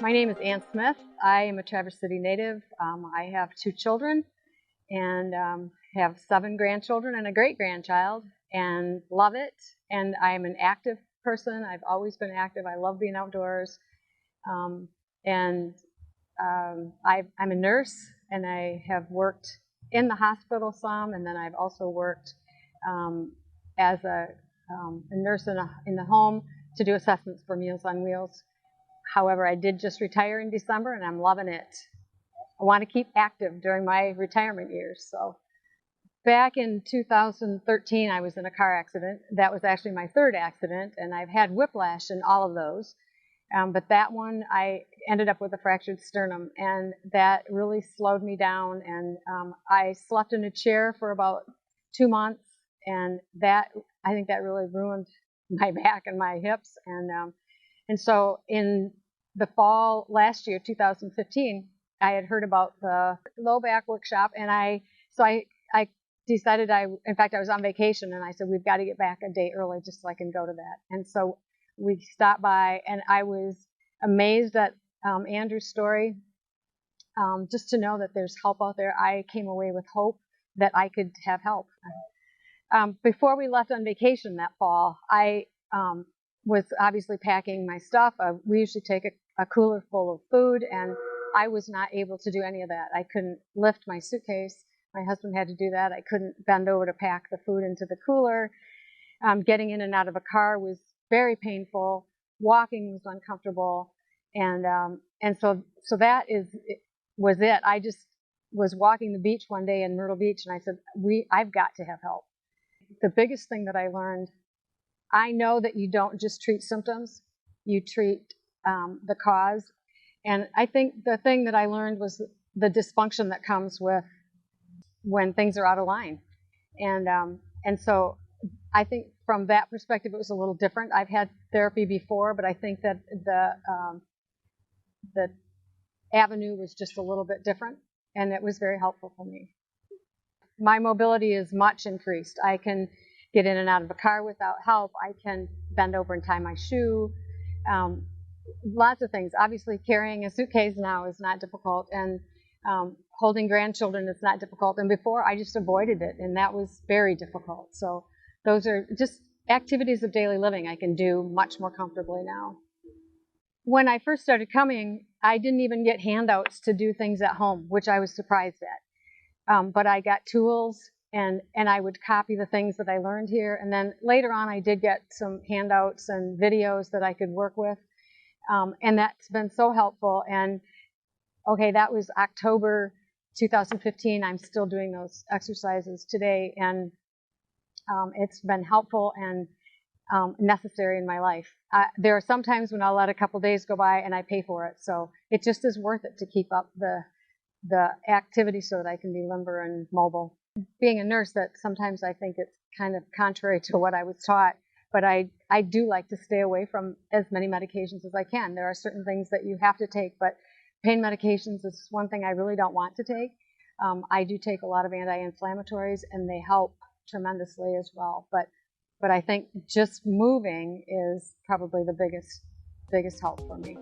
My name is Ann Smith. I am a Traverse City native. I have 2 children and have 7 grandchildren and a great-grandchild and love it. And I'm an active person. I've always been active. I love being outdoors. Um, and I'm a nurse, and I have worked in the hospital some, and then I've also worked as a nurse in the home to do assessments for Meals on Wheels. However, I did just retire in December, and I'm loving it. I want to keep active during my retirement years. So back in 2013, I was in a car accident. That was actually my 3rd accident, and I've had whiplash in all of those. But that one, I ended up with a fractured sternum, and that really slowed me down. And I slept in a chair for about 2 months, and I think that really ruined my back and my hips. And so in the fall last year, 2015, I had heard about the low back workshop, and I decided in fact, I was on vacation, and I said, we've got to get back a day early just so I can go to that. And so we stopped by, and I was amazed at Andrew's story. Just to know that there's help out there, I came away with hope that I could have help. Before we left on vacation that fall, I was obviously packing my stuff. We usually take a cooler full of food, and I was not able to do any of that. I couldn't lift my suitcase. My husband had to do that. I couldn't bend over to pack the food into the cooler. Getting in and out of a car was very painful. Walking was uncomfortable, and so that was it. I just was walking the beach one day in Myrtle Beach, and I said, I've got to have help. The biggest thing that I learned, I know that you don't just treat symptoms, you treat the cause. And I think the thing that I learned was the dysfunction that comes with when things are out of line. And so I think from that perspective, it was a little different. I've had therapy before, but I think that the avenue was just a little bit different, and it was very helpful for me. My mobility is much increased. I can get in and out of a car without help. I can bend over and tie my shoe. Lots of things. Obviously, carrying a suitcase now is not difficult, and holding grandchildren is not difficult. And before, I just avoided it, and that was very difficult. So those are just activities of daily living I can do much more comfortably now. When I first started coming, I didn't even get handouts to do things at home, which I was surprised at. But I got tools, and I would copy the things that I learned here. And then later on, I did get some handouts and videos that I could work with. And that's been so helpful. And okay, that was October 2015. I'm still doing those exercises today. And it's been helpful and necessary in my life. There are some times when I'll let a couple days go by and I pay for it. So it just is worth it to keep up the activity so that I can be limber and mobile. Being a nurse, that sometimes I think it's kind of contrary to what I was taught, but I do like to stay away from as many medications as I can. There are certain things that you have to take, but pain medications is one thing I really don't want to take. I do take a lot of anti-inflammatories, and they help tremendously as well. But I think just moving is probably the biggest help for me.